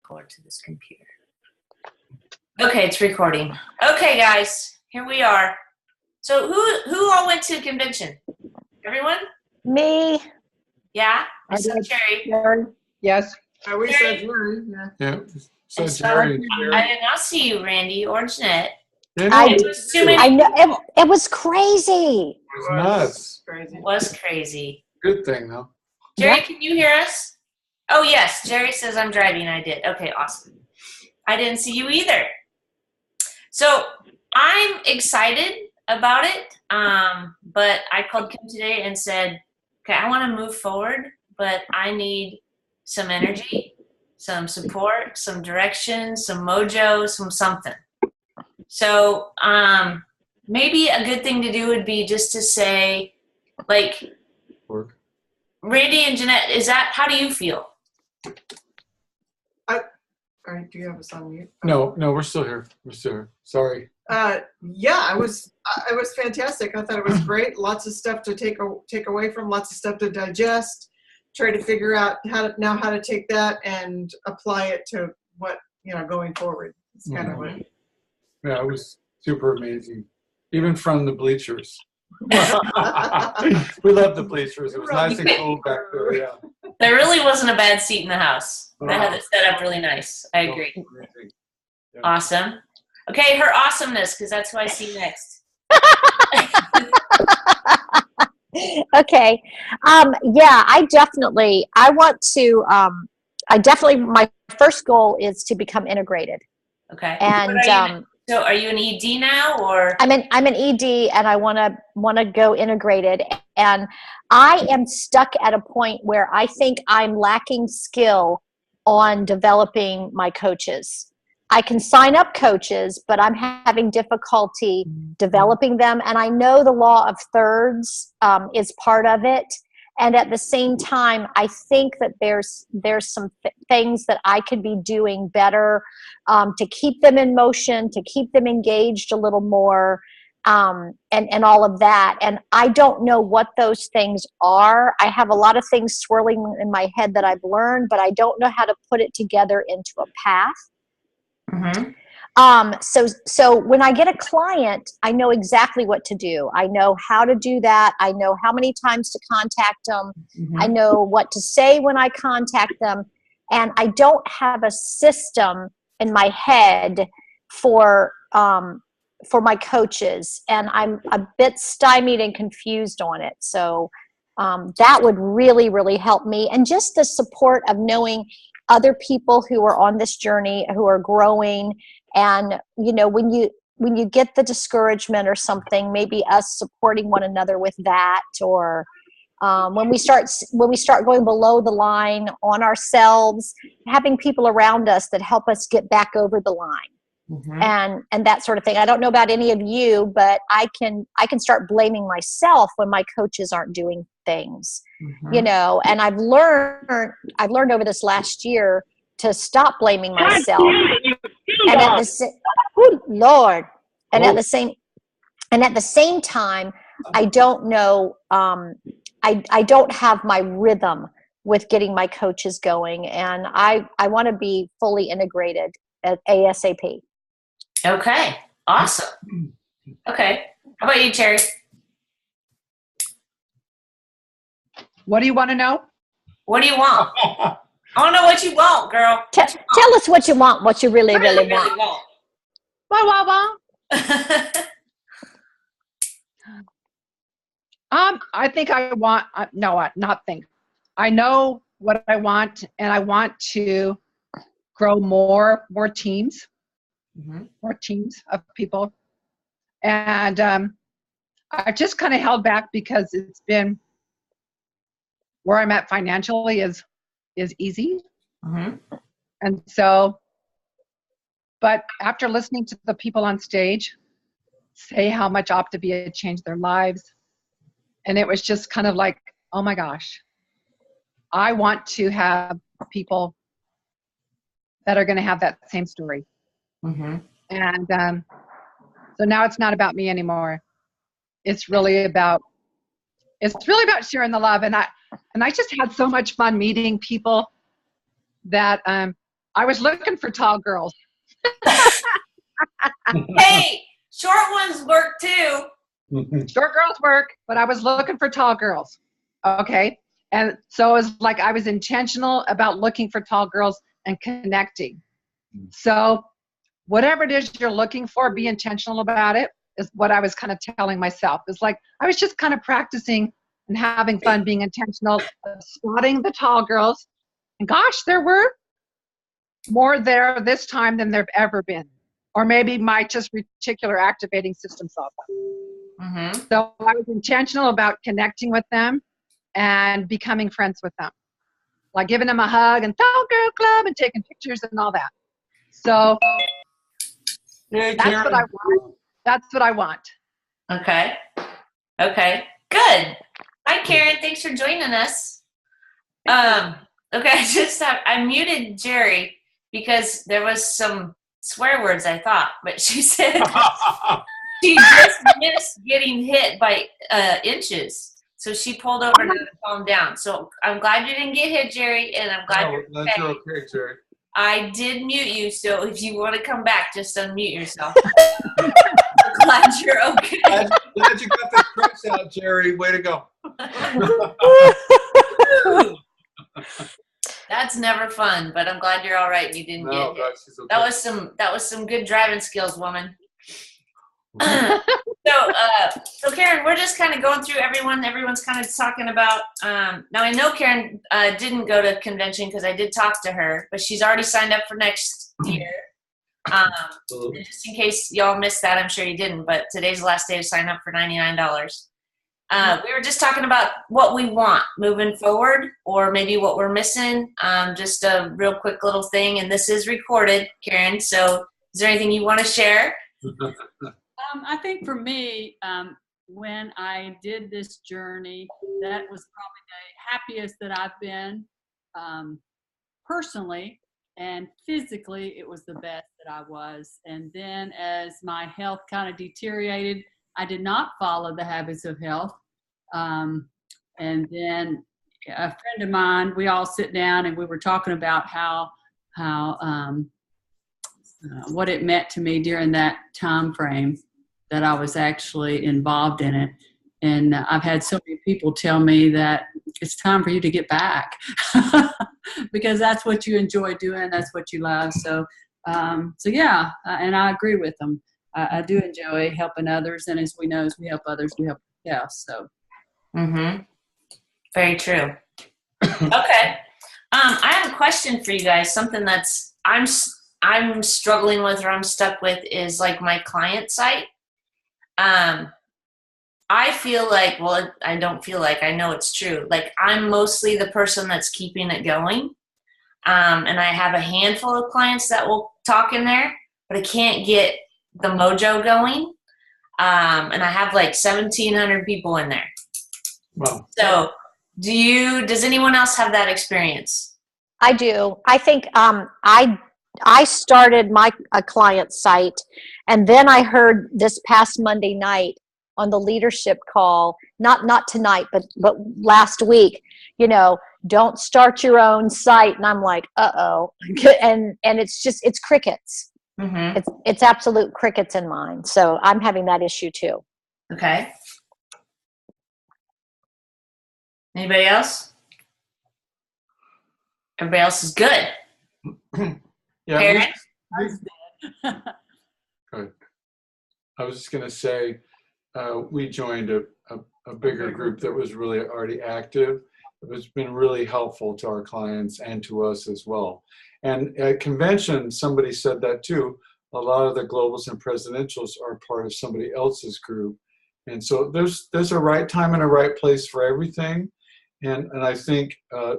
Forward to this computer. Okay, it's recording. Okay, guys, here we are. So who all went to convention? Everyone? Me. Yeah? I saw Jerry. Yes. We said Jerry. Yeah. So Jerry. Jerry. I did not see you, Randy or Jeanette. I know it was crazy. It was nuts. It was crazy. Good thing though. Jerry, can you hear us? Oh yes, Jerry says I'm driving. I did. Okay, awesome. I didn't see you either. So I'm excited about it, but I called Kim today and said, okay, I want to move forward, but I need some energy, some support, some direction, some mojo, some something. So maybe a good thing to do would be just to say, like, Randy and Jeanette, how do you feel? All right, do you have us on mute? No, we're still here. Sorry. Yeah, it was fantastic. I thought it was great. Lots of stuff to take away from, lots of stuff to digest, try to figure out how to take that and apply it to what, going forward. It's kind of what. Yeah, it was super amazing. Even from the bleachers. We love the bleachers. It was nice and cool back there, yeah. There really wasn't a bad seat in the house. They had it set up really nice. I agree. Yeah. Awesome. Okay, her awesomeness, because that's who I see next. Okay. My first goal is to become integrated. Okay. And so are you an ED now, or? I'm an ED, and I want to go integrated. And I am stuck at a point where I think I'm lacking skill on developing my coaches. I can sign up coaches, but I'm having difficulty developing them. And I know the law of thirds is part of it. And at the same time, I think that there's some things that I could be doing better to keep them in motion, to keep them engaged a little more, and all of that. And I don't know what those things are. I have a lot of things swirling in my head that I've learned, but I don't know how to put it together into a path. Mm-hmm. So when I get a client, I know exactly what to do. I know how to do that. I know how many times to contact them. Mm-hmm. I know what to say when I contact them. And I don't have a system in my head for my coaches. And I'm a bit stymied and confused on it. So that would really, really help me. And just the support of knowing other people who are on this journey, who are growing. And, when you get the discouragement or something, maybe us supporting one another with that, or when we start going below the line on ourselves, having people around us that help us get back over the line. Mm-hmm. And that sort of thing. I don't know about any of you, but I can start blaming myself when my coaches aren't doing things, Mm-hmm. and I've learned over this last year to stop blaming myself. And at the same time, I don't know, I don't have my rhythm with getting my coaches going, and I want to be fully integrated at ASAP. Okay, awesome. Okay, how about you, Terry? What do you want to know? What do you want? I want to know what you want, girl. Tell us what you want, what you really want. Wow. I think I want, I know what I want, and I want to grow more teams, more teams of people. And I've just kind of held back because it's been where I'm at financially is easy. Mm-hmm. And so, but after listening to the people on stage say how much Optavia changed their lives, and it was just kind of like, oh my gosh, I want to have people that are going to have that same story. Mm-hmm. And so now it's not about me anymore. It's really about sharing the love. And I just had so much fun meeting people that I was looking for tall girls. Hey, short ones work too. Short girls work, but I was looking for tall girls. Okay. And so it was like I was intentional about looking for tall girls and connecting. So whatever it is you're looking for, be intentional about it, is what I was kind of telling myself. It's like I was just kind of practicing and having fun, being intentional, spotting the tall girls. And gosh, there were more there this time than there've ever been. Or maybe my just reticular activating system saw that. So I was intentional about connecting with them and becoming friends with them. Like giving them a hug and tall girl club and taking pictures and all that. So that's what I want. That's what I want. Okay. Okay. Good. Hi, Karen. Thanks for joining us. Okay, I muted Jerry because there was some swear words I thought, but she said she just missed getting hit by inches. So she pulled over to calm down. So I'm glad you didn't get hit, Jerry, and I'm glad you're okay. You're okay, Jerry. I did mute you, so if you want to come back, just unmute yourself. I'm glad you're okay. Glad you got the tricks out, Jerry. Way to go. That's never fun, but I'm glad you're all right and you didn't get hit. Okay. That was some good driving skills, woman. So Karen, we're just kind of going through everyone's kind of talking about now I know Karen didn't go to convention because I did talk to her, but she's already signed up for next year. Just in case y'all missed that, I'm sure you didn't, but today's the last day to sign up for $99. We were just talking about what we want moving forward, or maybe what we're missing. Just a real quick little thing, and this is recorded, Karen, so is there anything you want to share? I think for me, when I did this journey, that was probably the happiest that I've been personally, and physically it was the best that I was. And then as my health kind of deteriorated, I did not follow the habits of health. And then a friend of mine, we all sit down and we were talking about how what it meant to me during that time frame that I was actually involved in it. And I've had so many people tell me that it's time for you to get back because that's what you enjoy doing. That's what you love. So yeah, and I agree with them. I do enjoy helping others. And as we know, as we help others, we help ourselves. So. Very true. Okay. I have a question for you guys. Something that's I'm struggling with, or I'm stuck with, is like my client site. I feel like, well, I don't feel like, I know it's true. Like I'm mostly the person that's keeping it going. And I have a handful of clients that will talk in there, but I can't get the mojo going. And I have like 1,700 people in there. Wow. So does anyone else have that experience? I do. I think I started a client site, and then I heard this past Monday night on the leadership call, not tonight, but last week, don't start your own site. And I'm like, uh-oh. And it's crickets. It's absolute crickets in mine. So I'm having that issue too. Okay. Anybody else? Everybody else is good. Yeah. Parents? Good. I was just going to say, we joined a bigger group that was really already active. It's been really helpful to our clients and to us as well. And at convention, somebody said that too. A lot of the globals and presidentials are part of somebody else's group. And so there's a right time and a right place for everything. And I think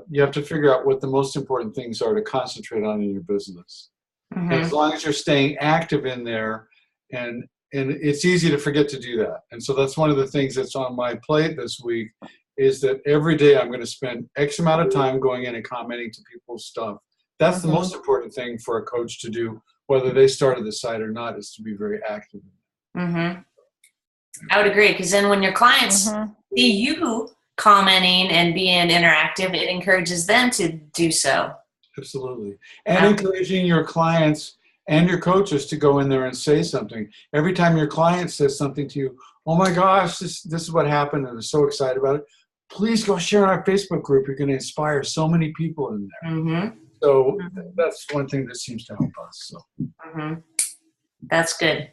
you have to figure out what the most important things are to concentrate on in your business. And as long as you're staying active in there, and it's easy to forget to do that. And so that's one of the things that's on my plate this week, is that every day I'm going to spend X amount of time going in and commenting to people's stuff. That's the most important thing for a coach to do, whether they started the site or not, is to be very active. I would agree, because then when your clients see you commenting and being interactive, it encourages them to do so. Absolutely. And encouraging your clients and your coaches to go in there and say something. Every time your client says something to you, oh my gosh, this is what happened, and I'm so excited about it. Please go share in our Facebook group. You're going to inspire so many people in there. Mm-hmm. So that's one thing that seems to help us. So. Mm-hmm. That's good.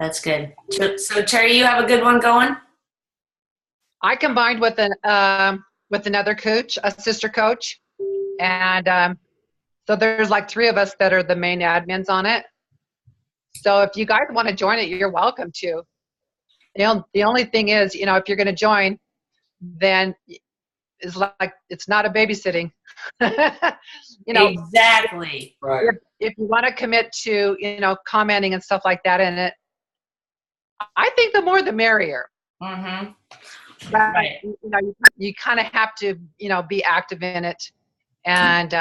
That's good. So Terry, you have a good one going? I combined with another coach, a sister coach, and so there's like 3 of us that are the main admins on it. So if you guys want to join it, you're welcome to. The only thing is, if you're going to join, then it's like it's not a babysitting. Exactly. Right. If you want to commit to commenting and stuff like that in it, I think the more the merrier. Mm-hmm. But, Right. you kind of have to be active in it and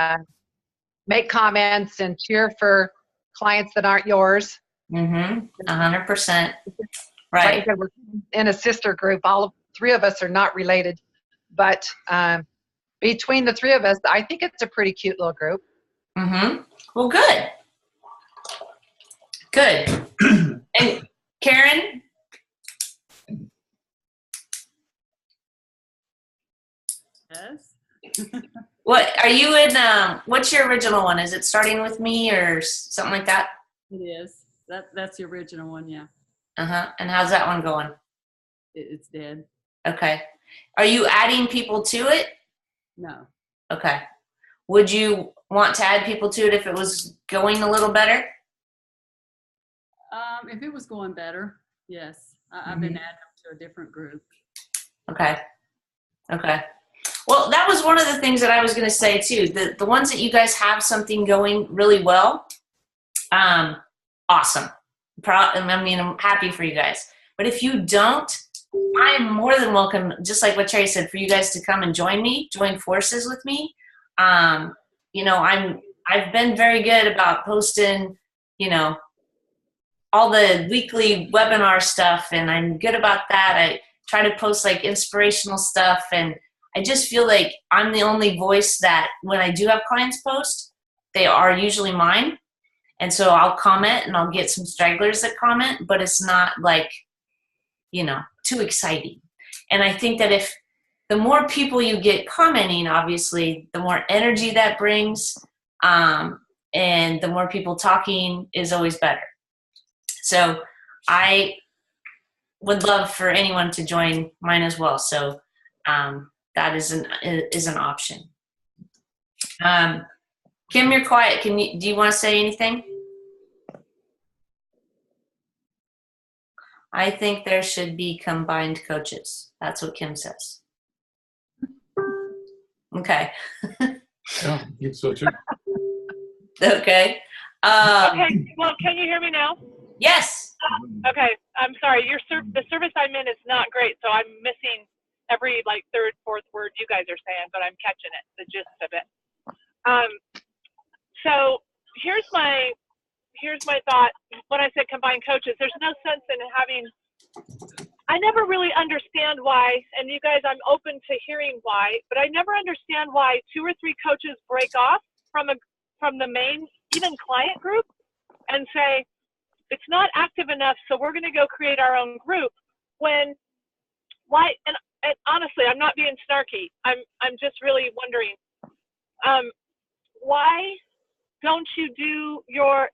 make comments and cheer for clients that aren't yours. Mm-hmm. 100%. Like I Right. said, we're in a sister group. All 3 of us are not related, but between the 3 of us, I think it's a pretty cute little group. Mm-hmm. Well, good. Good. And Karen? Yes. What are you in? What's your original one? Is it starting with me or something like that? It is. That's the original one, yeah. Uh-huh. And how's that one going? It's dead. Okay. Are you adding people to it? No. Okay. Would you want to add people to it if it was going a little better? If it was going better, yes. I've been adding them to a different group. Okay. Okay. Well, that was one of the things that I was going to say too. The ones that you guys have something going really well, awesome. I'm happy for you guys. But if you don't, I'm more than welcome, just like what Terry said, for you guys to come and join forces with me. I've been very good about posting, all the weekly webinar stuff, and I'm good about that. I try to post like inspirational stuff, and I just feel like I'm the only voice that when I do have clients post, they are usually mine. And so I'll comment and I'll get some stragglers that comment, but it's not like, too exciting. And I think that if the more people you get commenting, obviously, the more energy that brings, and the more people talking is always better. So I would love for anyone to join mine as well. So that is an option. Kim, you're quiet. Do you want to say anything? I think there should be combined coaches. That's what Kim says. Okay. Yeah, I think so too. Okay. Okay. Well, can you hear me now? Yes. Okay. I'm sorry. The service I'm in is not great, so I'm missing every third, fourth word you guys are saying, but I'm catching it, the gist of it. So here's my thought. When I said combined coaches, there's no sense in having. I never really understand why, and you guys, I'm open to hearing why, but I never understand why 2 or 3 coaches break off from the main, even client group, and say it's not active enough, so we're going to go create our own group. Why? And honestly, I'm not being snarky. I'm just really wondering, why don't you do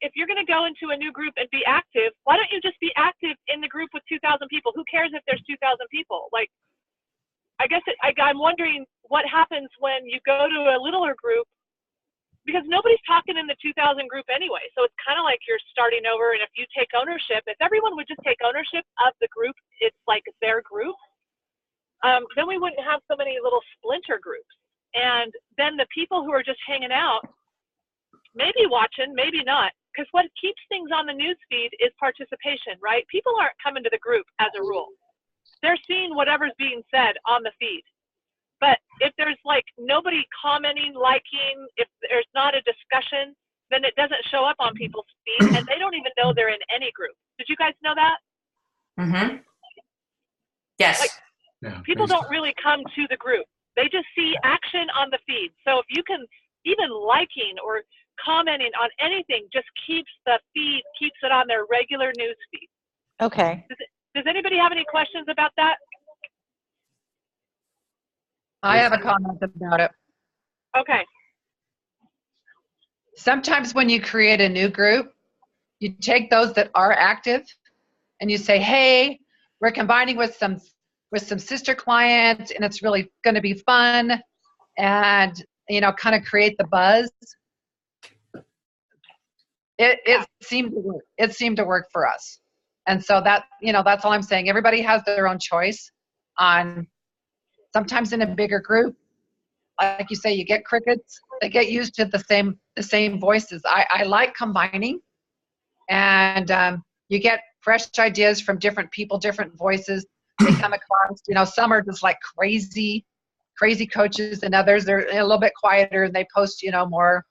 if you're going to go into a new group and be active, why don't you just be active in the group with 2,000 people? Who cares if there's 2,000 people? I guess I'm wondering what happens when you go to a littler group, because nobody's talking in the 2,000 group anyway. So it's kind of like you're starting over. And if you take ownership, if everyone would just take ownership of the group, it's like their group, then we wouldn't have so many little splinter groups. And then the people who are just hanging out, maybe watching, maybe not, because what keeps things on the news feed is participation, right? People aren't coming to the group as a rule. They're seeing whatever's being said on the feed. But if there's nobody commenting, liking, if there's not a discussion, then it doesn't show up on people's feed, and they don't even know they're in any group. Did you guys know that? Mm-hmm. Yes. People don't really come to the group. They just see action on the feed. So if you can even liking or commenting on anything just keeps the feed, keeps it on their regular news feed. Okay. Does anybody have any questions about that? I have a comment about it. Okay. Sometimes when you create a new group, you take those that are active and you say, hey, we're combining with some sister clients and it's really going to be fun, and kind of create the buzz. It seemed to work. It seemed to work for us. And so that, that's all I'm saying. Everybody has their own choice on, sometimes in a bigger group, like you say, you get crickets, they get used to the same voices. I like combining, and you get fresh ideas from different people, different voices. They come across, some are just like crazy coaches, and others they're a little bit quieter and they post, more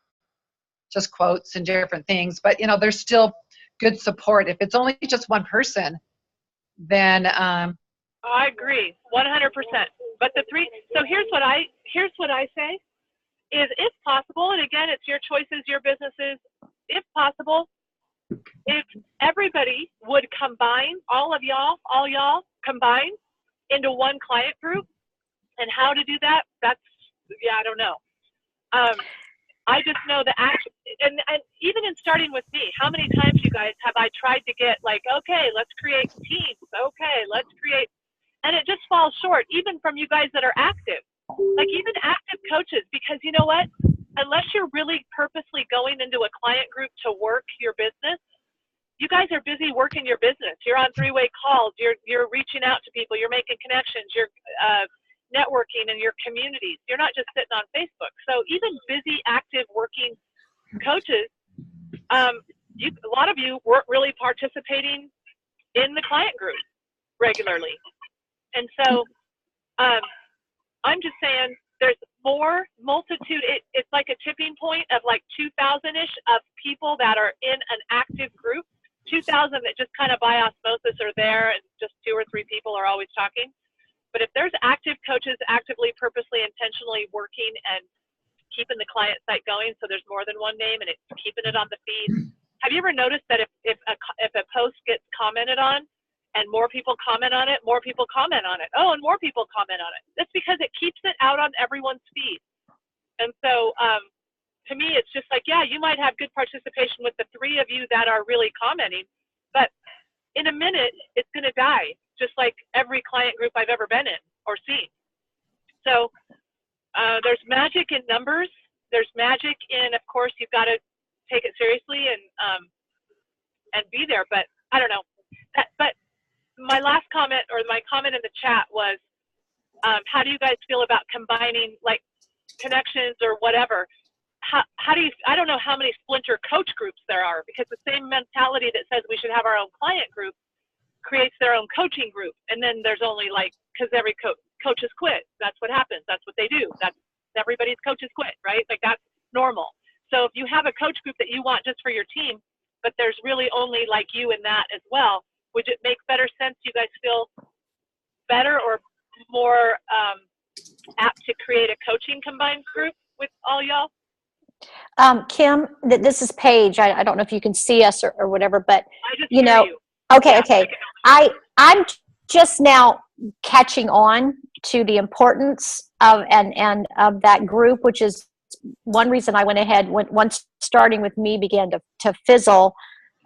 just quotes and different things. But there's still good support. If it's only just one person, then I agree 100%. But so here's what I say is, if possible, and again, it's your choices, your businesses, if possible, if everybody would combine, all y'all combine into one client group. And how to do that, I don't know. I just know that and even in starting with me, how many times, you guys, have I tried to get like, okay, let's create teams. Okay, let's create, and it just falls short, even from you guys that are active, like even active coaches, because you know what? Unless you're really purposely going into a client group to work your business, you guys are busy working your business. You're on three-way calls. You're reaching out to people. You're making connections. You're networking in your communities. You're not just sitting on Facebook. So even busy, active, working coaches, a lot of you weren't really participating in the client group regularly. And so I'm just saying there's more multitude. It's like a tipping point of like 2,000-ish of people that are in an active group, 2,000 that just kind of by osmosis are there, and just 2 or 3 people are always talking. But if there's active coaches actively, purposely, intentionally working and keeping the client site going, so there's more than one name and it's keeping it on the feed. Have you ever noticed that if a post gets commented on and more people comment on it, more people comment on it? Oh, and more people comment on it. That's because it keeps it out on everyone's feed. And so to me, it's just like, yeah, you might have good participation with the 3 of you that are really commenting, but in a minute, it's going to die, just like every client group I've ever been in or seen. So there's magic in numbers. There's magic in, of course, you've got to take it seriously and be there. But I don't know. But my last comment, or my comment in the chat, was, how do you guys feel about combining like connections or whatever? How do you, I don't know how many splinter coach groups there are, because the same mentality that says we should have our own client group creates their own coaching group. And then there's only like, because every coaches quit. That's what happens. That's what they do. That's everybody's coaches quit, right? Like that's normal. So if you have a coach group that you want just for your team, but there's really only like you in that as well, would it make better sense? You guys feel better or more apt to create a coaching combined group with all y'all? Kim, this is Paige. I don't know if you can see us or whatever, but I just hear you. Okay, Yeah. okay. I'm just now catching on to the importance of and of that group, which is one reason I went ahead once starting with me began to fizzle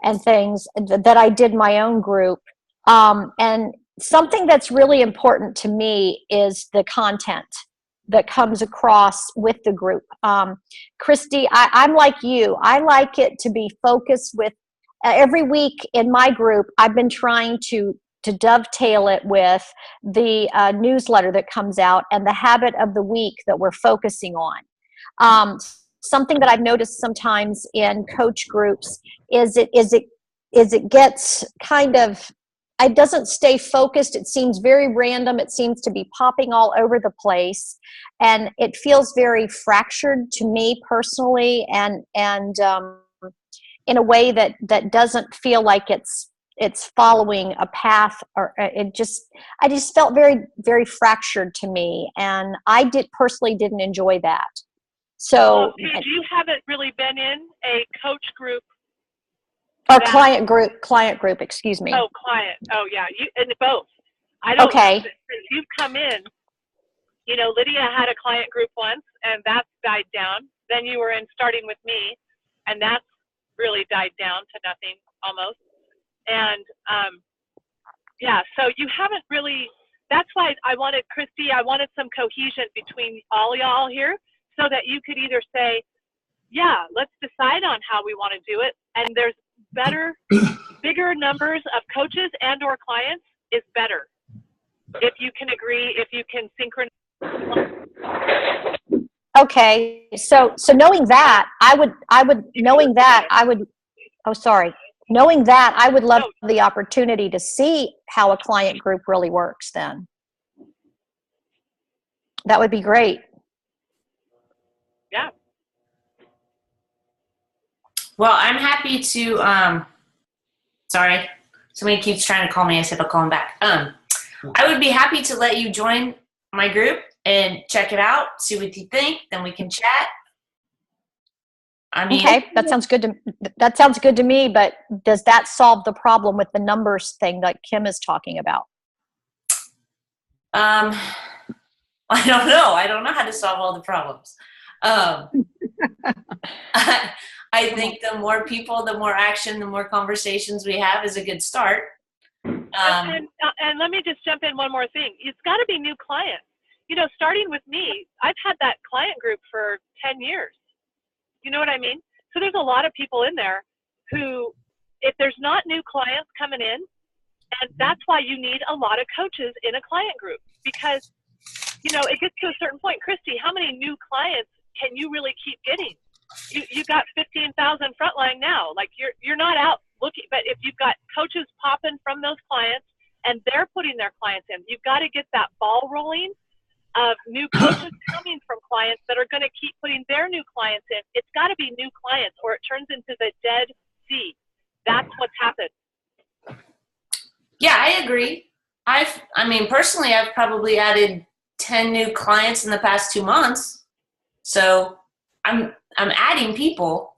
and things, that I did my own group. And something that's really important to me is the content that comes across with the group. Christy, I'm like you. I like it to be focused with every week in my group. I've been trying to dovetail it with the newsletter that comes out and the habit of the week that we're focusing on. Something that I've noticed sometimes in coach groups is it gets kind of, it doesn't stay focused. It seems very random. It seems to be popping all over the place, and it feels very fractured to me personally, and in a way that doesn't feel like it's following a path, or I just felt very, very fractured to me, and I personally didn't enjoy that. So, Well, Paige, you haven't really been in a coach group. or client group, excuse me. Oh, client. Oh, yeah. You and both. I don't Okay. know. Since you've come in, you know, Lydia had a client group once, and that's died down. Then you were in starting with me, and that's really died down to nothing almost. And yeah, so you haven't really. That's why I wanted Christy. I wanted some cohesion between all y'all here, so that you could either say, yeah, let's decide on how we want to do it, and there's bigger numbers of coaches and or clients is better. If you can agree, if you can synchronize. Okay. So knowing that, I would love the opportunity to see how a client group really works then. That would be great. Yeah. Well, I'm happy to, sorry, somebody keeps trying to call me. I said I'll call him back. I would be happy to let you join my group and check it out, see what you think, then we can chat. I mean, Okay, that sounds good to me, but does that solve the problem with the numbers thing that Kim is talking about? I don't know. I don't know how to solve all the problems. I think the more people, the more action, the more conversations we have is a good start. And let me just jump in one more thing. It's got to be new clients. You know, starting with me, I've had that client group for 10 years. You know what I mean? So there's a lot of people in there who, if there's not new clients coming in, and that's why you need a lot of coaches in a client group, because, you know, it gets to a certain point. Christy, how many new clients can you really keep getting? You got 15,000 frontline now. Like you're not out looking, but if you've got coaches popping from those clients and they're putting their clients in, you've got to get that ball rolling of new coaches coming from clients that are going to keep putting their new clients in. It's got to be new clients or it turns into the Dead Sea. That's what's happened. Yeah, I agree. I mean, personally, I've probably added 10 new clients in the past 2 months. So I'm adding people.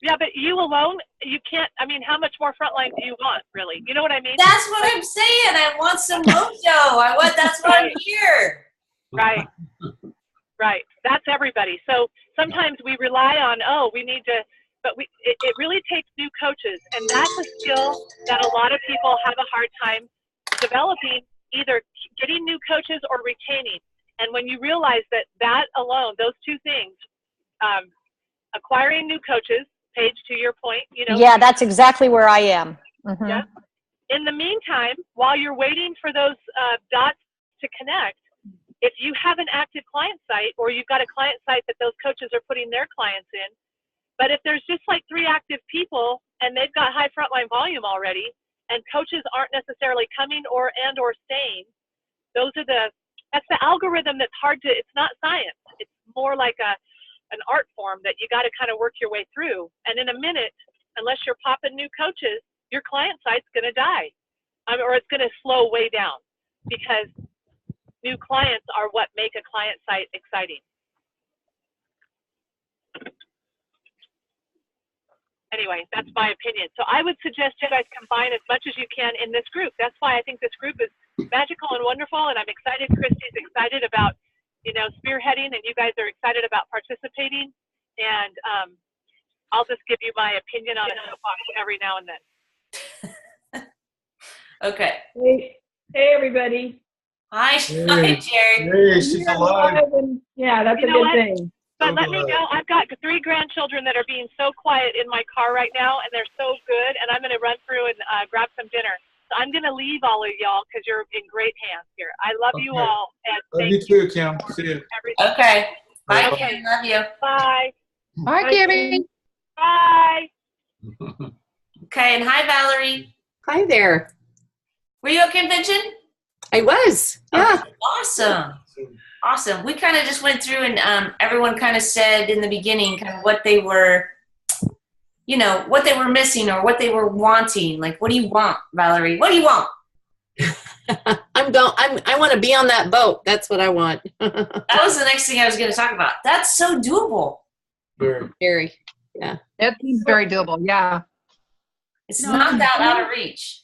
Yeah, but you alone, you can't. I mean, how much more frontline do you want, really? You know what I mean? That's what I'm saying. I want some mojo. That's why I'm here. Right. Right. That's everybody. So sometimes we rely on, we need to, but it really takes new coaches. And that's a skill that a lot of people have a hard time developing, either getting new coaches or retaining. And when you realize that alone, those two things, acquiring new coaches, Paige, to your point, you know. Yeah, that's exactly where I am. Mm-hmm. Yeah. In the meantime, while you're waiting for those dots to connect, if you have an active client site or you've got a client site that those coaches are putting their clients in, but if there's just like 3 active people and they've got high frontline volume already and coaches aren't necessarily coming or staying, that's the algorithm that's hard to, it's not science. It's more like an art form that you got to kind of work your way through. And in a minute, unless you're popping new coaches, your client site's going to die, or it's going to slow way down, because new clients are what make a client site exciting. Anyway, that's my opinion. So I would suggest you guys combine as much as you can in this group. That's why I think this group is magical and wonderful, and I'm excited. Christy's excited about, you know, spearheading, and you guys are excited about participating. And I'll just give you my opinion on a soapbox every now and then. Okay. Hey, everybody. Hi, Jerry. Hey, she's alive. Yeah, that's a good thing. But let me know, I've got 3 grandchildren that are being so quiet in my car right now, and they're so good, and I'm going to run through and grab some dinner. So I'm going to leave all of y'all because you're in great hands here. I love you all. And love you too, Kim. See you. Okay. Bye, Okay. Kim. Love you. Bye. Bye, Kimmy. Bye. Okay, and hi, Valerie. Hi there. Were you at convention? I was. Yeah. Okay, awesome. We kind of just went through and everyone kind of said in the beginning kind of what they were, you know, what they were missing or what they were wanting. Like, what do you want, Valerie? What do you want? I want to be on that boat. That's what I want. That was the next thing I was going to talk about. That's so doable. Very. Yeah. It seems very doable. Yeah. It's No, not that out of reach.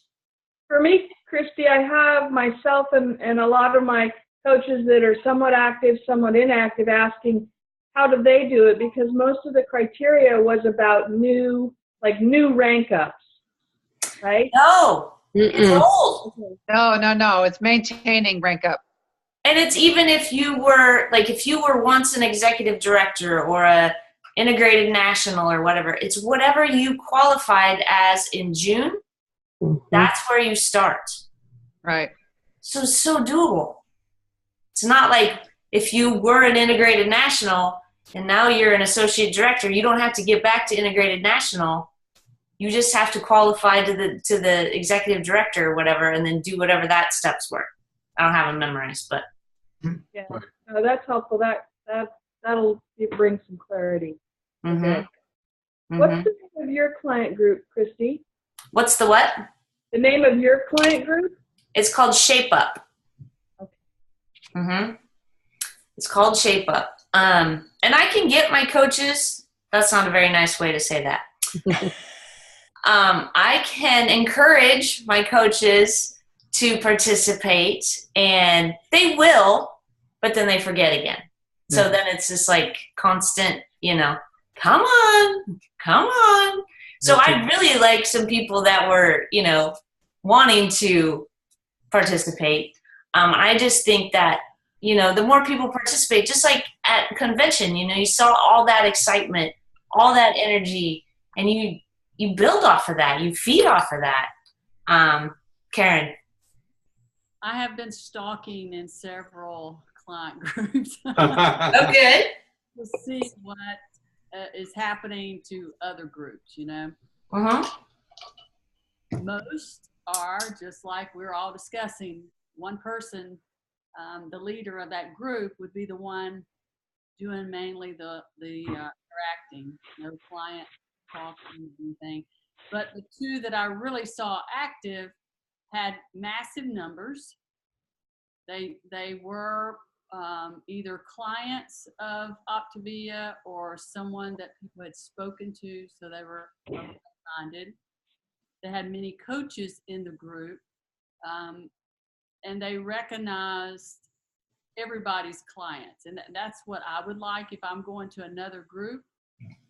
For me, Christy, I have myself and a lot of my coaches that are somewhat active, somewhat inactive, asking how do they do it, because most of the criteria was about new rank ups, right? No, it's Mm-mm. old. No. It's maintaining rank up. And it's even if you were once an executive director or a integrated national or whatever, it's whatever you qualified as in June, that's where you start. Right. So doable. It's not like if you were an integrated national and now you're an associate director, you don't have to get back to integrated national. You just have to qualify to the executive director or whatever, and then do whatever that steps were. I don't have them memorized, but Yeah. No, that's helpful. That'll bring some clarity. Okay. What's the name of your client group, Christy? What's the what? The name of your client group? It's called Shape Up. Okay. It's called Shape Up. And I can get my coaches. That's not a very nice way to say that. I can encourage my coaches to participate, and they will, but then they forget again. So then it's just like constant, come on. So I really like some people that were, wanting to participate. I just think that, the more people participate, just like at convention, you saw all that excitement, all that energy, and you build off of that. You feed off of that. Karen. I have been stalking in several client groups Okay. to see what is happening to other groups, Most are just like we're all discussing. One person, the leader of that group, would be the one doing mainly the interacting, no client talking or anything. But the two that I really saw active had massive numbers. They were either clients of Optavia or someone that people had spoken to, so they were minded. They had many coaches in the group, and they recognized everybody's clients. And that's what I would like if I'm going to another group,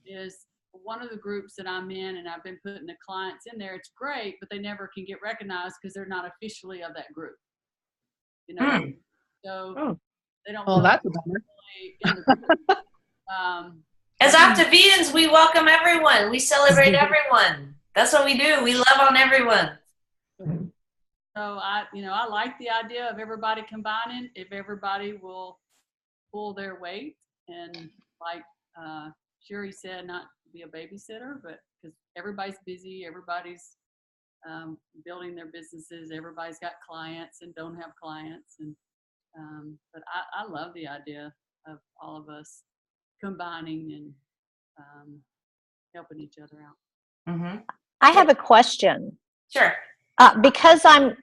is one of the groups that I'm in, and I've been putting the clients in there. It's great, but they never can get recognized because they're not officially of that group. So they don't. Well, that's a bummer. In the group. As Optavians, we welcome everyone. We celebrate everyone. That's what we do. We love on everyone. So I like the idea of everybody combining. If everybody will pull their weight, and like Sherry said, not be a babysitter, but because everybody's busy, everybody's building their businesses, everybody's got clients and don't have clients, and but I love the idea of all of us combining and helping each other out. I have a question. Sure. Because I'm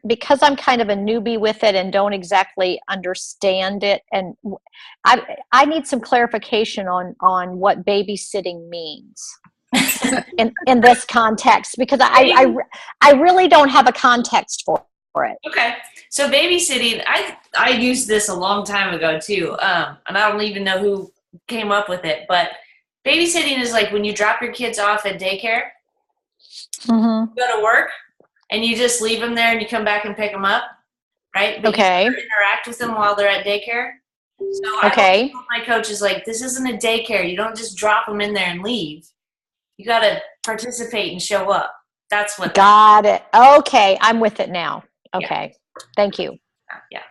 kind of a newbie with it and don't exactly understand it, and I need some clarification on what babysitting means in this context, because I really don't have a context for it. Okay. So babysitting, I used this a long time ago too, and I don't even know who came up with it, but babysitting is like when you drop your kids off at daycare, you go to work, and you just leave them there and you come back and pick them up, right? But okay. You interact with them while they're at daycare. So okay. my coach is like, this isn't a daycare. You don't just drop them in there and leave. You got to participate and show up. That's what. Got it. Okay. I'm with it now. Okay. Yeah. Thank you. Yeah.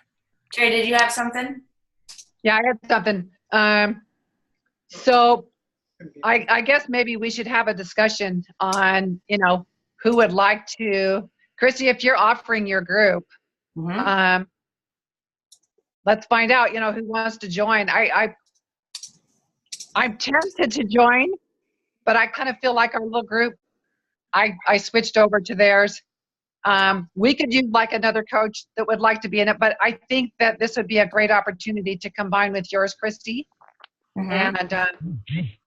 Jerry, did you have something? Yeah, I had something. So I guess maybe we should have a discussion on, who would like to, Christy, if you're offering your group, let's find out, who wants to join. I'm tempted to join, but I kind of feel like our little group, I switched over to theirs. We could use like another coach that would like to be in it, but I think that this would be a great opportunity to combine with yours, Christy. Mhm.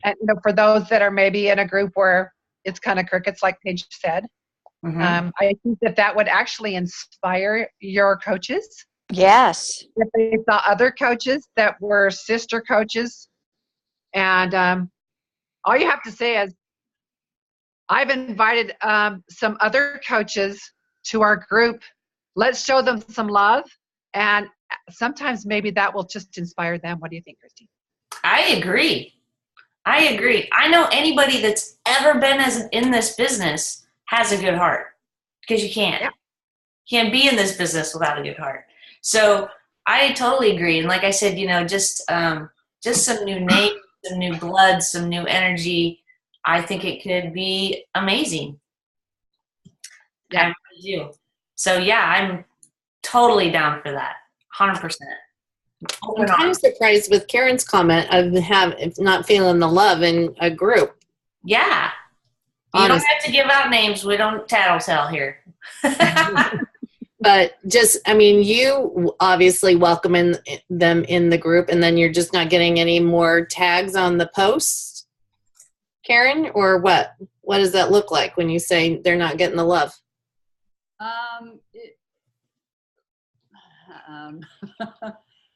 And for those that are maybe in a group where it's kind of crickets, like Paige said, Mhm. I think that would actually inspire your coaches. Yes. If they saw other coaches that were sister coaches, and all you have to say is, I've invited some other coaches to our group. Let's show them some love, and sometimes maybe that will just inspire them. What do you think, Christy? I agree. I know anybody that's ever been in this business has a good heart, because you can't. Yeah. You can't be in this business without a good heart. So I totally agree. And like I said, just some new names, some new blood, some new energy. I think it could be amazing. Yeah. I really do. So yeah, I'm totally down for that. 100%. I'm kind of surprised with Karen's comment of not feeling the love in a group. Yeah. You don't have to give out names. We don't tattletale here. But you obviously welcome them in the group, and then you're just not getting any more tags on the posts, Karen, or what? What does that look like when you say they're not getting the love?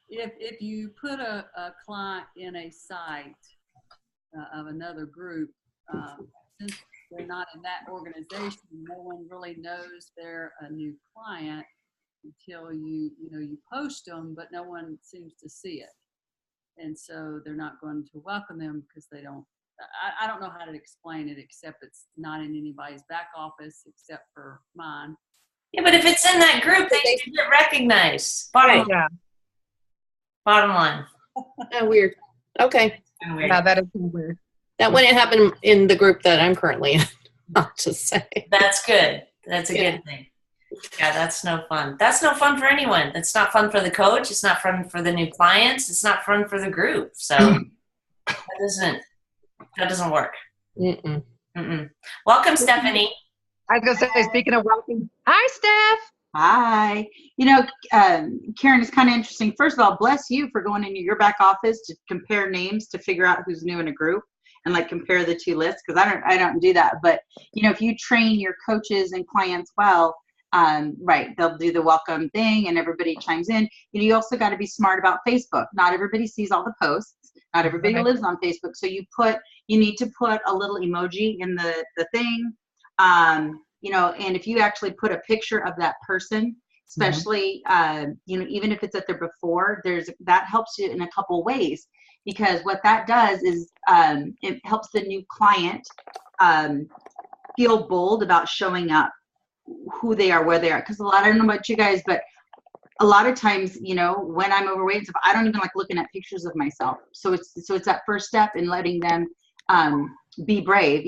If you put a client in a site of another group, since they're not in that organization, no one really knows they're a new client until you post them, but no one seems to see it. And so they're not going to welcome them because they don't. I don't know how to explain it, except it's not in anybody's back office except for mine. Yeah, but if it's in that group, they should get recognized. Bottom line. Oh, weird. Okay. Weird. Yeah, that is weird. That wouldn't happen in the group that I'm currently in. I'll just say. That's good. That's a good thing. Yeah, that's no fun. That's no fun for anyone. It's not fun for the coach. It's not fun for the new clients. It's not fun for the group. So that doesn't work. Mm-mm. Mm-mm. Welcome, Stephanie. I was going to say, speaking of welcome, hi, Steph. Hi. Karen, it's kind of interesting. First of all, bless you for going into your back office to compare names to figure out who's new in a group and like compare the two lists, because I don't do that. But if you train your coaches and clients well, right, they'll do the welcome thing and everybody chimes in. You also got to be smart about Facebook. Not everybody sees all the posts. Not everybody lives on Facebook. So you need to put a little emoji in the thing. And if you actually put a picture of that person, especially, even if it's at their before, that helps you in a couple ways, because what that does is it helps the new client feel bold about showing up, who they are, where they are. Because I don't know about you guys, but a lot of times, when I'm overweight and stuff, I don't even like looking at pictures of myself. So it's that first step in letting them be brave,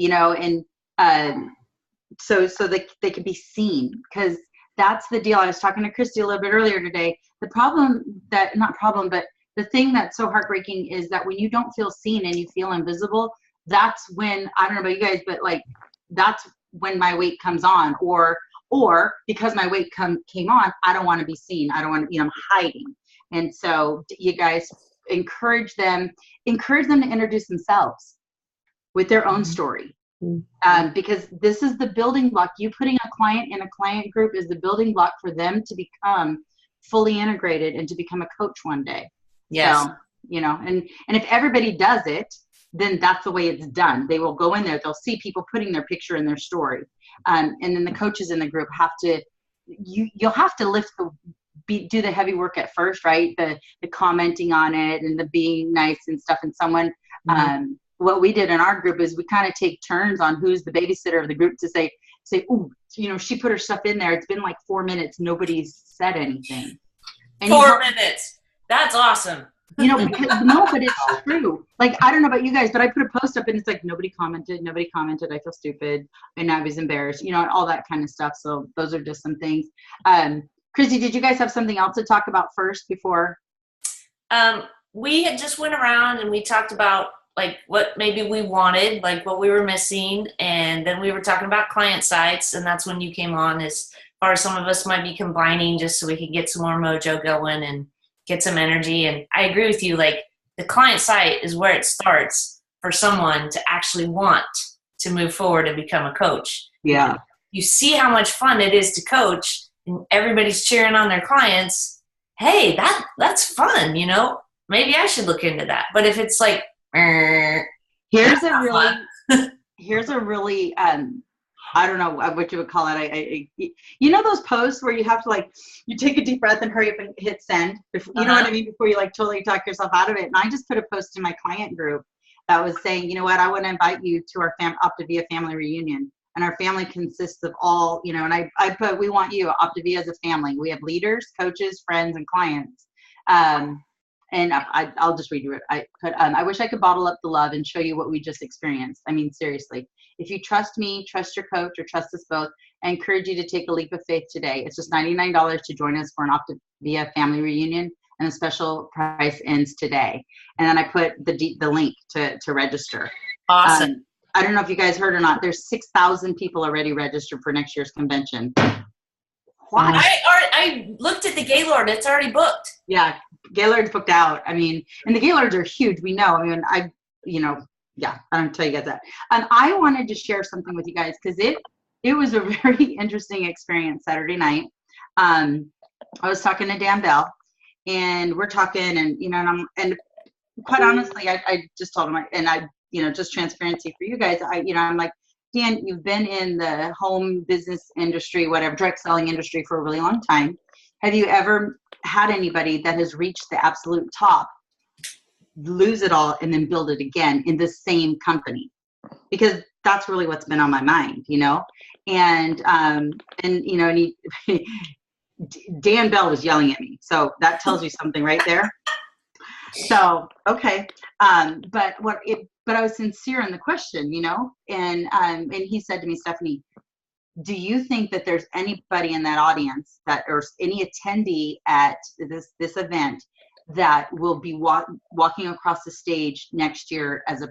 so they can be seen, because that's the deal. I was talking to Christy a little bit earlier today. The thing that's so heartbreaking is that when you don't feel seen and you feel invisible, that's when, I don't know about you guys, but that's when my weight comes on, or because my weight came on, I don't want to be seen. I don't want to, I'm hiding. And so you guys encourage them to introduce themselves with their own story. Because this is the building block. You putting a client in a client group is the building block for them to become fully integrated and to become a coach one day. Yes. So, and if everybody does it, then that's the way it's done. They will go in there. They'll see people putting their picture in their story. And then the coaches in the group you'll have to do the heavy work at first, right? The commenting on it and the being nice and stuff. And someone, what we did in our group is we kind of take turns on who's the babysitter of the group to say, ooh, she put her stuff in there. It's been like 4 minutes. Nobody's said anything. And 4 minutes. That's awesome. Because no, but it's true. Like, I don't know about you guys, but I put a post up and it's like, nobody commented. I feel stupid. And I was embarrassed, all that kind of stuff. So those are just some things. Christy, did you guys have something else to talk about first before? We had just went around and we talked about what maybe we wanted, what we were missing. And then we were talking about client sites. And that's when you came on as or some of us might be combining just so we can get some more mojo going and get some energy. And I agree with you. Like, the client site is where it starts for someone to actually want to move forward and become a coach. Yeah. You see how much fun it is to coach, and everybody's cheering on their clients. Hey, that's fun, you know? Maybe I should look into that. But if it's like, here's a really I don't know what you would call it. You know those posts where you have to, like, you take a deep breath and hurry up and hit send. You know what I mean? Before you, like, totally talk yourself out of it. And I just put a post in my client group that was saying, you know what, I want to invite you to our Optavia family reunion. And our family consists of all, you know, and I put, we want you, Optavia as a family. We have leaders, coaches, friends, and clients. And I'll just read you it. I put, I wish I could bottle up the love and show you what we just experienced. I mean, seriously, if you trust me, trust your coach, or trust us both, I encourage you to take a leap of faith today. It's just $99 to join us for an Optavia family reunion, and the special price ends today. And then I put the link to register. awesome. I don't know if you guys heard or not. There's 6,000 people already registered for next year's convention. What? I looked at the Gaylord. It's already booked. Yeah, Gaylord's booked out. I mean, and the Gaylords are huge. We know. I mean, yeah, I don't tell you guys that. And I wanted to share something with you guys because it was a very interesting experience Saturday night. I was talking to Dan Bell, and we're talking, and you know, and quite honestly, I just told him, just transparency for you guys. I'm like, Dan, you've been in the home business industry, whatever, direct selling industry for a really long time. Have you ever had anybody that has reached the absolute top, lose it all, and then build it again in the same company? Because that's really what's been on my mind, you know? And Dan Bell was yelling at me. So that tells you something right there. So, okay. But I was sincere in the question, you know, and he said to me, Stephanie, do you think that there's anybody in that audience or any attendee at this event that will be walking across the stage next year as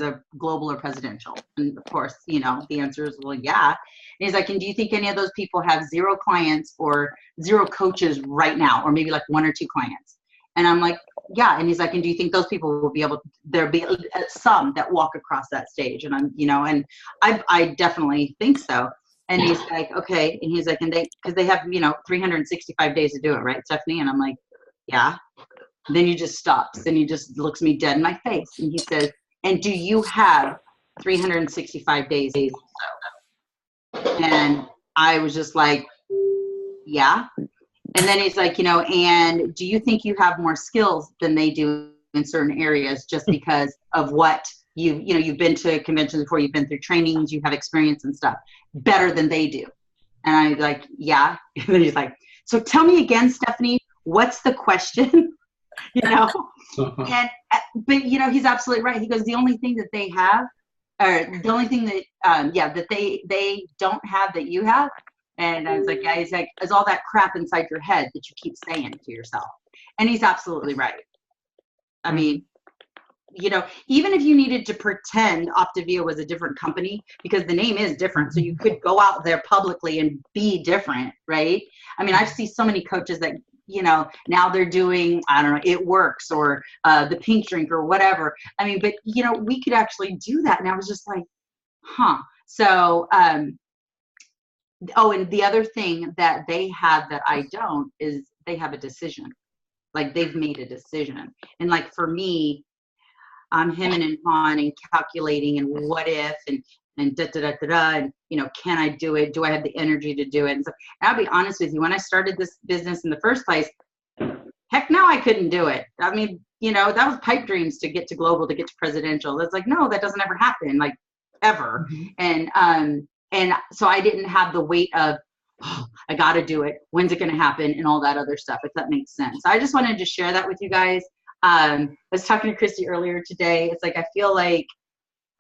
a global or presidential? And of course, you know, the answer is, well, yeah. And he's like, and do you think any of those people have 0 clients or 0 coaches right now, or maybe like 1 or 2 clients? And I'm like, yeah. And he's like, and do you think those people will be able, there'll be some that walk across that stage? And I'm, you know, and I definitely think so. And he's like, okay. And he's like, because they have, you know, 365 days to do it, right, Stephanie? And I'm like, yeah. And then he just stops and he just looks me dead in my face. And he says, and do you have 365 days? And I was just like, yeah. And then he's like, you know, and do you think you have more skills than they do in certain areas just because of what you've been to conventions before, you've been through trainings, you have experience and stuff better than they do? And I'm like, yeah. And then he's like, so tell me again, Stephanie, what's the question? You know? But you know, he's absolutely right. He goes, the only thing that they have, or the only thing that, that they don't have that you have. And I was like, yeah, he's like, is all that crap inside your head that you keep saying to yourself. And he's absolutely right. I mean, you know, even if you needed to pretend Optavia was a different company, because the name is different, so you could go out there publicly and be different, right? I mean, I've seen so many coaches that, you know, now they're doing, I don't know, It Works or the Pink Drink or whatever. I mean, but, you know, we could actually do that. And I was just like, huh. So, oh, and the other thing that they have that I don't is they have a decision. Like, they've made a decision. And like, for me, I'm hemming and hawing and calculating and what if and da da da da da, and you know, can I do it? Do I have the energy to do it? And so, I'll be honest with you, when I started this business in the first place, heck no, I couldn't do it. I mean, you know, that was pipe dreams to get to global, to get to presidential. It's like, no, that doesn't ever happen, like ever. Mm-hmm. And so I didn't have the weight of, oh, I got to do it. When's it going to happen? And all that other stuff, if that makes sense. So I just wanted to share that with you guys. I was talking to Christy earlier today. It's like, I feel like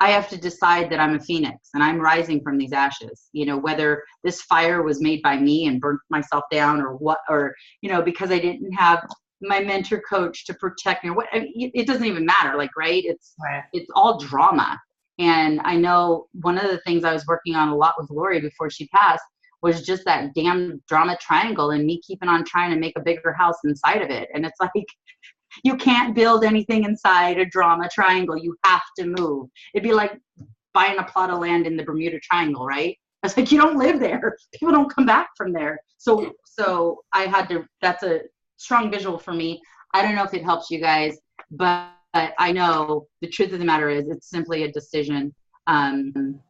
I have to decide that I'm a phoenix and I'm rising from these ashes, you know, whether this fire was made by me and burnt myself down or what, or, you know, because I didn't have my mentor coach to protect me or what, I mean, it doesn't even matter. Like, right. It's all drama. And I know one of the things I was working on a lot with Lori before she passed was just that damn drama triangle and me keeping on trying to make a bigger house inside of it. And it's like, you can't build anything inside a drama triangle. You have to move. It'd be like buying a plot of land in the Bermuda Triangle, right? It's like, you don't live there. People don't come back from there. So I had to, that's a strong visual for me. I don't know if it helps you guys, but I know the truth of the matter is it's simply a decision, and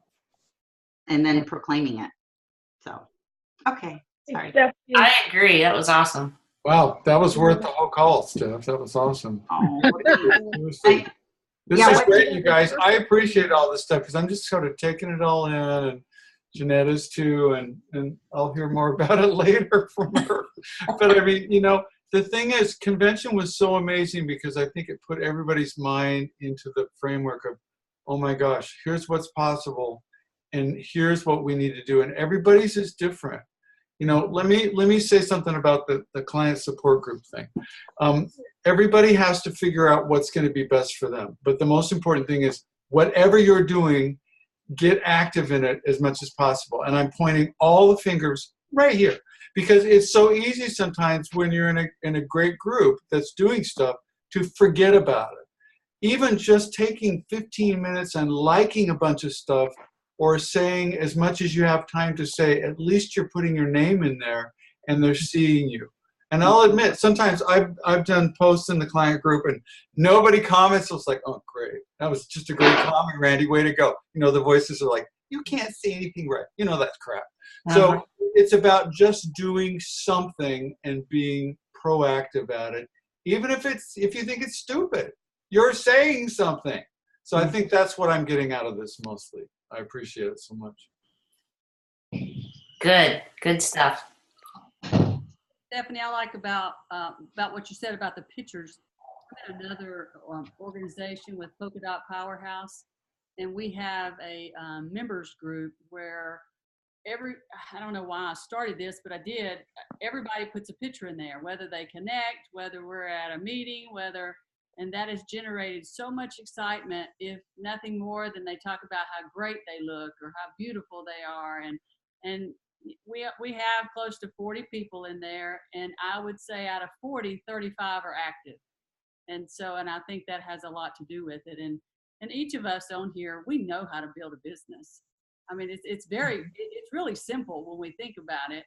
then proclaiming it. So, okay. Sorry. I agree. That was awesome. Wow, that was worth the whole call, Steph. That was awesome. Oh, This is great, you guys. I appreciate all this stuff because I'm just sort of taking it all in, and Jeanetta's too, and I'll hear more about it later from her. But I mean, the thing is, convention was so amazing because I think it put everybody's mind into the framework of, oh my gosh, here's what's possible, and here's what we need to do, and everybody's is different. Let me say something about the client support group thing. Everybody has to figure out what's going to be best for them. But the most important thing is whatever you're doing, get active in it as much as possible. And I'm pointing all the fingers right here because it's so easy sometimes when you're in a great group that's doing stuff to forget about it. Even just taking 15 minutes and liking a bunch of stuff or saying as much as you have time to say, at least you're putting your name in there and they're seeing you. And I'll admit, sometimes I've done posts in the client group and nobody comments. So it's like, oh, great. That was just a great comment, Randy. Way to go. The voices are like, you can't say anything right. That's crap. So it's about just doing something and being proactive at it. Even if you think it's stupid, you're saying something. So I think that's what I'm getting out of this mostly. I appreciate it so much. Good stuff. Stephanie, I like about what you said about the pictures. I'm at another organization with Polka Dot Powerhouse, and we have a members group where I don't know why I started this, but I did. Everybody puts a picture in there, whether they connect, whether we're at a meeting, and that has generated so much excitement, if nothing more than they talk about how great they look or how beautiful they are. And we have close to 40 people in there, and I would say out of 40, 35 are active. And I think that has a lot to do with it. And each of us on here, we know how to build a business. I mean, it's really simple when we think about it.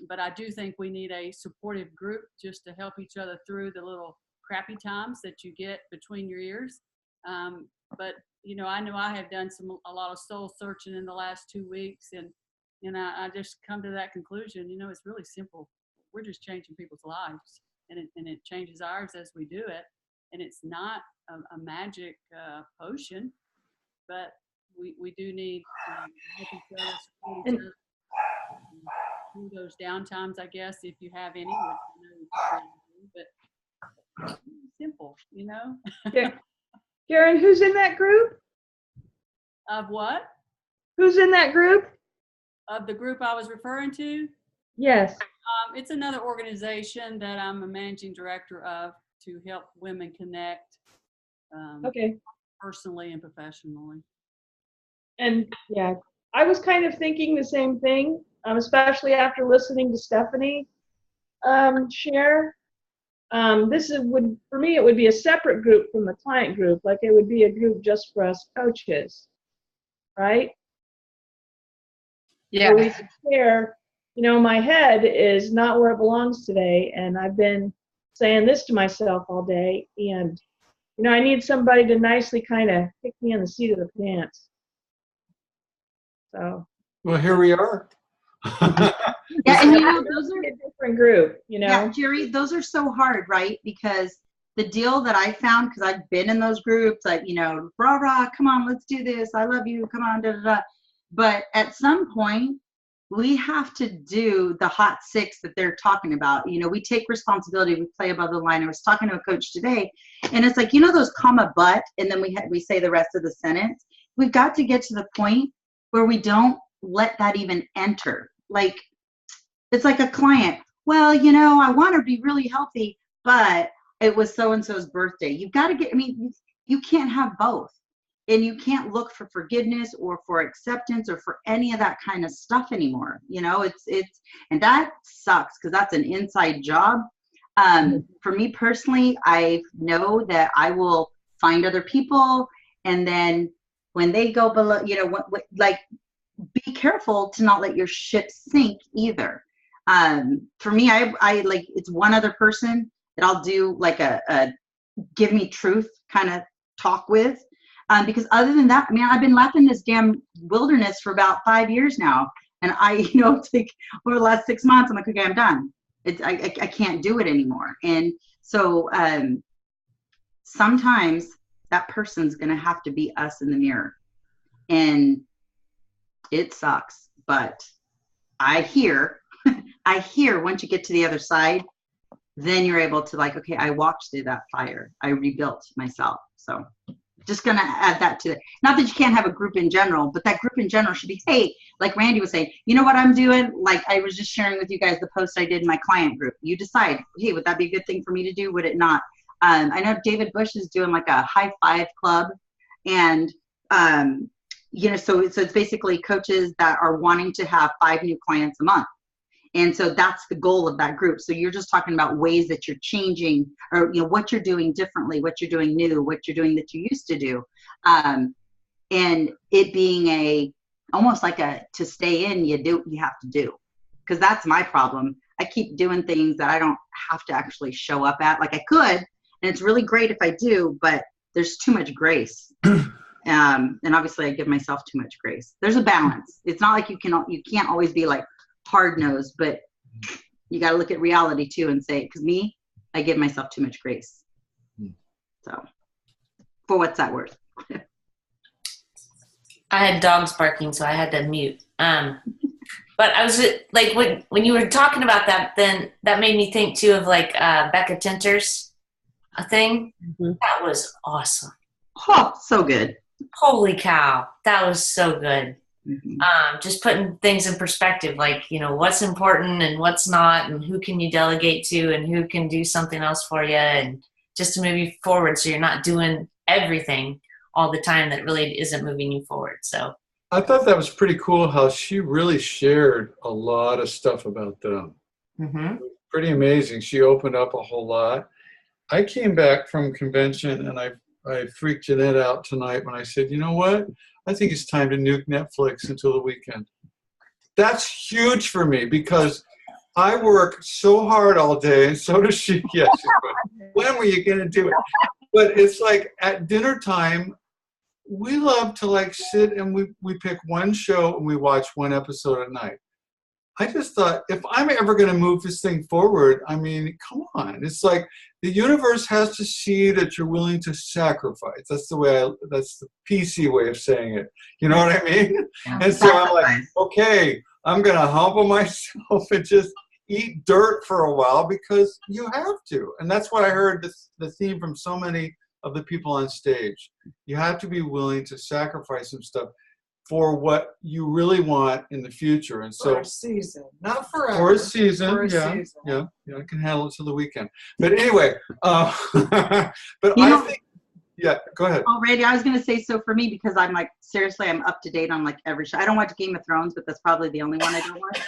But I do think we need a supportive group just to help each other through the little crappy times that you get between your ears. But I know I have done a lot of soul searching in the last 2 weeks, and I just come to that conclusion. It's really simple. We're just changing people's lives, and it changes ours as we do it. And it's not a magic potion, but we do need to help each other, support each other through those downtimes, I guess, if you have any, which I know you probably do, but simple, Yeah. Karen, who's in that group? Of what? Who's in that group? Of the group I was referring to? Yes. It's another organization that I'm a managing director of to help women connect personally and professionally. And yeah, I was kind of thinking the same thing, especially after listening to Stephanie share. For me, it would be a separate group from the client group. Like it would be a group just for us coaches, right? Yeah. Where we could share, my head is not where it belongs today, and I've been saying this to myself all day, and I need somebody to nicely kind of kick me in the seat of the pants. So. Well, here we are. Yeah, and those are a different group, Yeah, Jerry, those are so hard, right? Because the deal that I found, because I've been in those groups, like, rah, rah, come on, let's do this. I love you. Come on, da, da, da. But at some point, we have to do the hot six that they're talking about. We take responsibility. We play above the line. I was talking to a coach today, and it's like, those comma, but, and then we say the rest of the sentence. We've got to get to the point where we don't let that even enter. Like, it's like a client. Well, I want to be really healthy, but it was so-and-so's birthday. You've got to you can't have both. and you can't look for forgiveness or for acceptance or for any of that kind of stuff anymore. You know, it's and that sucks because that's an inside job. For me personally, I know that I will find other people, and then when they go below, you know, what like, be careful to not let your ship sink either. For me, I like, it's one other person that I'll do like a give me truth kind of talk with. Because other than that, I mean, I've been left in this damn wilderness for about 5 years now. And it's like over the last 6 months, I'm like, okay, I'm done. I can't do it anymore. And so sometimes that person's going to have to be us in the mirror. And it sucks. But I hear once you get to the other side, then you're able to like, okay, I walked through that fire. I rebuilt myself. So just going to add that to it. Not that you can't have a group in general, but that group in general should be, hey, like Randy was saying, you know what I'm doing? Like I was just sharing with you guys the post I did in my client group. You decide, hey, would that be a good thing for me to do? Would it not? I know David Bush is doing like a high five club. And, so it's basically coaches that are wanting to have 5 new clients a month. And so that's the goal of that group. So you're just talking about ways that you're changing, or what you're doing differently, what you're doing new, what you're doing that you used to do. And it being almost like to stay in, you have to do. Because that's my problem. I keep doing things that I don't have to actually show up at. Like I could, and it's really great if I do, but there's too much grace. And obviously I give myself too much grace. There's a balance. It's not like you can't always be like hard-nosed, but you got to look at reality too and say, because I give myself too much grace. So for what's that worth? I had dogs barking, so I had to mute. But I was like, when you were talking about that, then that made me think too of like Becca Tinter's thing. Mm-hmm. That was awesome. Oh, so good. Holy cow. That was so good. Mm-hmm. Just putting things in perspective, like, what's important and what's not, and who can you delegate to, and who can do something else for you, and just to move you forward so you're not doing everything all the time that really isn't moving you forward. So I thought that was pretty cool how she really shared a lot of stuff about them. Mm-hmm. Pretty amazing. She opened up a whole lot. I came back from convention and I freaked Jeanette out tonight when I said, you know what? I think it's time to nuke Netflix until the weekend. That's huge for me because I work so hard all day, and so does she. Yes, when were you going to do it? But it's like at dinner time, we love to like sit and we pick one show and we watch one episode at night. I just thought, if I'm ever going to move this thing forward, I mean, come on. It's like the universe has to see that you're willing to sacrifice. That's the PC way of saying it. You know what I mean? Yeah. And so I'm like, okay, I'm going to humble myself and just eat dirt for a while because you have to. And that's what I heard the theme from so many of the people on stage. You have to be willing to sacrifice some stuff for what you really want in the future. And so for a season, not forever. For a season, season. Yeah, I can handle it till the weekend. But anyway, but think, yeah, go ahead. Already, I was going to say, so for me, because I'm like, seriously, I'm up to date on like every show. I don't watch Game of Thrones, but that's probably the only one I don't watch.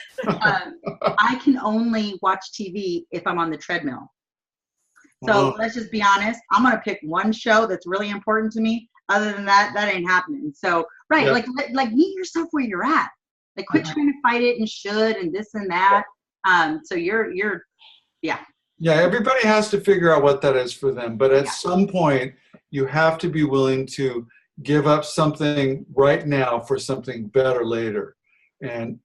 I can only watch TV if I'm on the treadmill. So let's just be honest. I'm going to pick one show that's really important to me. Other than that, that ain't happening. So, right, yeah. like meet yourself where you're at. Like, quit trying to fight it and should and this and that. So you're, yeah. Yeah, everybody has to figure out what that is for them. But at some point, you have to be willing to give up something right now for something better later. And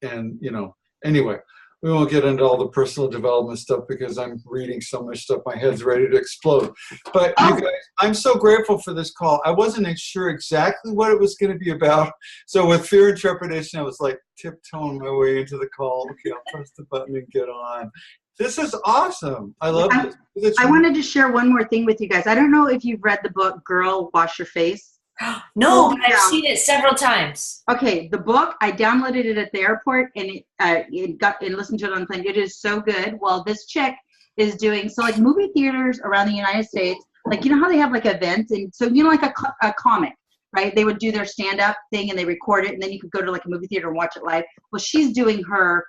anyway. We won't get into all the personal development stuff because I'm reading so much stuff. My head's ready to explode. But you guys, I'm so grateful for this call. I wasn't sure exactly what it was going to be about. So with fear and trepidation, I was like tiptoeing my way into the call. Okay, I'll press the button and get on. This is awesome. I love this. I wanted to share one more thing with you guys. I don't know if you've read the book, Girl, Wash Your Face. No, but I've seen it several times. Okay, the book, I downloaded it at the airport and listened to it on the plane. It is so good. Well, this chick is doing, so like movie theaters around the United States, like, you know how they have like events? And so, like a comic. right? They would do their stand-up thing and they record it, and then you could go to like a movie theater and watch it live. Well, she's doing her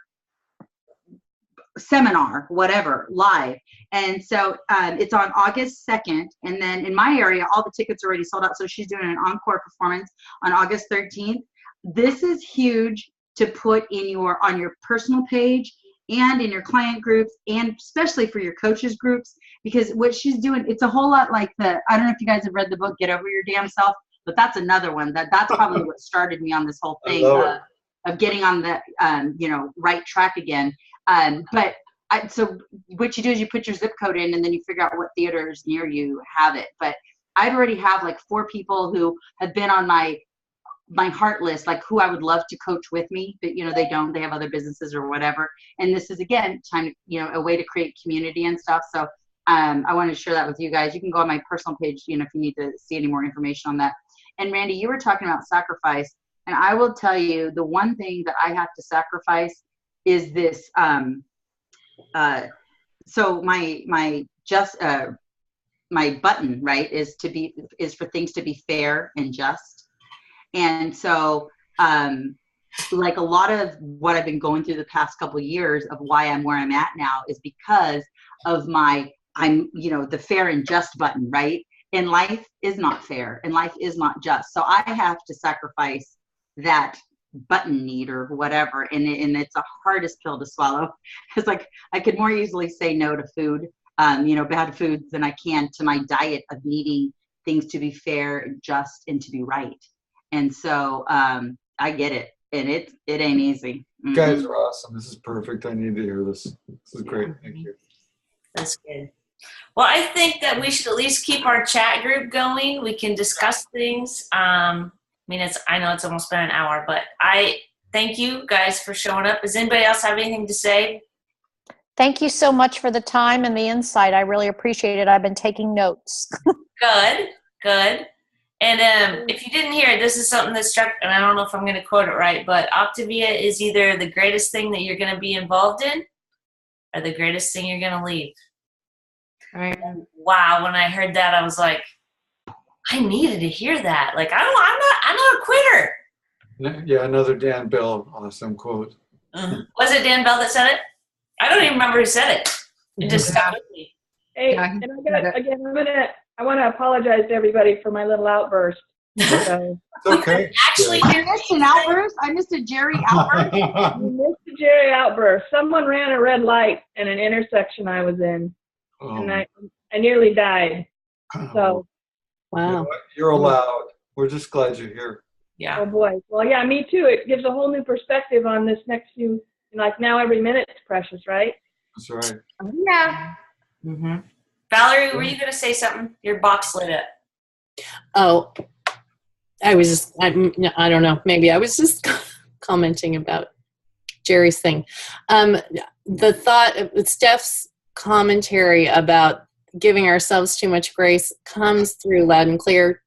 seminar, whatever, live. And so it's on August 2nd. And then in my area, all the tickets are already sold out. So she's doing an encore performance on August 13th. This is huge to put in on your personal page and in your client groups, and especially for your coaches groups, because what she's doing, it's a whole lot like I don't know if you guys have read the book, Get Over Your Damn Self, but that's another one that's probably what started me on this whole thing of getting on the, right track again. So what you do is you put your zip code in, and then you figure out what theaters near you have it. But I've already have like 4 people who have been on my heart list, like who I would love to coach with me, but they have other businesses or whatever. And this is, again, time to, a way to create community and stuff. So I wanted to share that with you guys. You can go on my personal page, if you need to see any more information on that. And Randy, you were talking about sacrifice, and I will tell you the one thing that I have to sacrifice is this. So my button, right, is for things to be fair and just. And so, like a lot of what I've been going through the past couple of years of why I'm where I'm at now is because of the fair and just button, right? And life is not fair and life is not just. So I have to sacrifice that button need or whatever. And it's the hardest pill to swallow. It's like, I could more easily say no to food, bad foods than I can to my diet of needing things to be fair and just and to be right. And so I get it. And it ain't easy. You guys are awesome. This is perfect. I need to hear this. This is great. Thank you. That's good. Well, I think that we should at least keep our chat group going. We can discuss things. I know it's almost been an hour, but I thank you guys for showing up. Does anybody else have anything to say? Thank you so much for the time and the insight. I really appreciate it. I've been taking notes. Good. And if you didn't hear it, this is something that struck, and I don't know if I'm going to quote it right, but Optavia is either the greatest thing that you're going to be involved in or the greatest thing you're going to leave. Right. Wow, when I heard that, I was like, I needed to hear that. Like, I'm not a quitter. Yeah, another Dan Bell awesome quote. Was it Dan Bell that said it? I don't even remember who said it. It just stuck with me. Hey, Yeah, and I want to apologize to everybody for my little outburst. So, It's okay. Actually, I missed an outburst. I missed a Jerry outburst. you missed the Jerry outburst. Someone ran a red light in an intersection I was in, and I nearly died. So, Wow. You know what? You're allowed. We're just glad you're here. yeah. oh boy. Well, yeah, me too. It gives a whole new perspective on this next few. Like now, every minute's precious, right? That's right. Yeah. Mm-hmm. Valerie, were you going to say something? Your box lit up. Oh, I don't know. Maybe I was just commenting about Jerry's thing. The thought of Steph's commentary about giving ourselves too much grace comes through loud and clear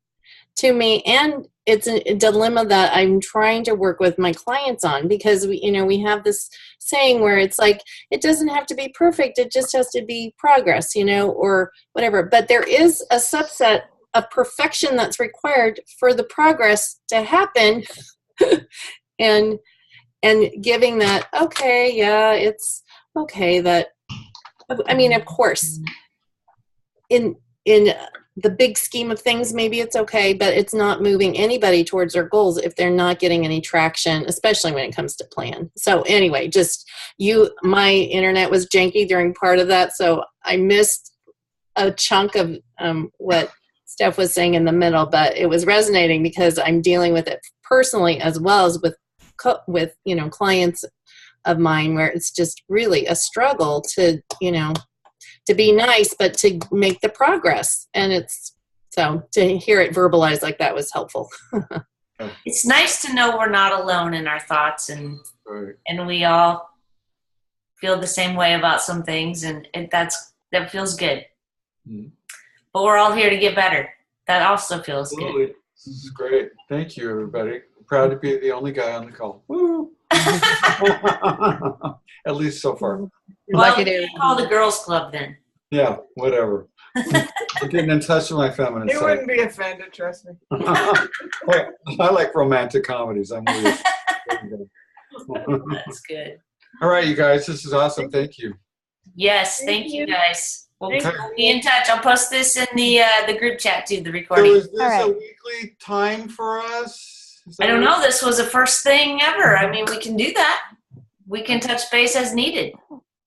to me. And it's a dilemma that I'm trying to work with my clients on, because we have this saying where it's like, it doesn't have to be perfect. It just has to be progress, or whatever. But there is a subset of perfection that's required for the progress to happen. and giving that, okay, yeah, it's okay that, of course, in the big scheme of things, maybe it's okay, but it's not moving anybody towards their goals if they're not getting any traction, especially when it comes to plan. So anyway, my internet was janky during part of that, so I missed a chunk of what Steph was saying in the middle, but it was resonating because I'm dealing with it personally as well as with clients of mine, where it's just really a struggle to be nice, but to make the progress. And so to hear it verbalized like that was helpful. It's nice to know we're not alone in our thoughts, and Right. and we all feel the same way about some things, and that feels good. Mhm. But we're all here to get better. That also feels good. Absolutely. This is great. Thank you, everybody. Proud to be the only guy on the call. Woo! At least so far. Well, we can call the girls club then. Yeah, whatever. I'm getting in touch with my feminine He side. wouldn't be offended, trust me. I like romantic comedies. I'm really. That's good. All right, you guys, this is awesome. Thank you. Yes, thank you guys. We'll Thank we'll be in touch. I'll post this in the group chat too, the So recording. is this All right. a weekly time for us? Is I that don't right? know. This was the first thing ever. I mean, we can do that. We can touch base as needed.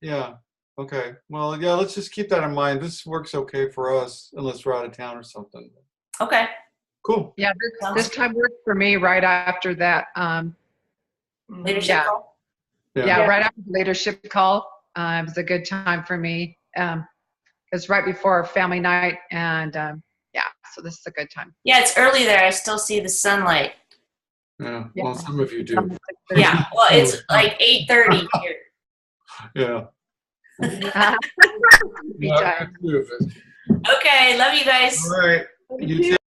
Yeah. Okay. Well, yeah, let's just keep that in mind. This works okay for us unless we're out of town or something. Okay. Cool. Yeah, this time worked for me right after that. Leadership Yeah. call. Yeah, right after the leadership call. It was a good time for me. It's right before our family night, and yeah, so this is a good time. Yeah, it's early there. I still see the sunlight. Yeah. Well, some of you do. Yeah. Well, it's like 8:30 here. Yeah. Happy Yeah, time. I agree with it. Okay. Love you guys. All right. You too.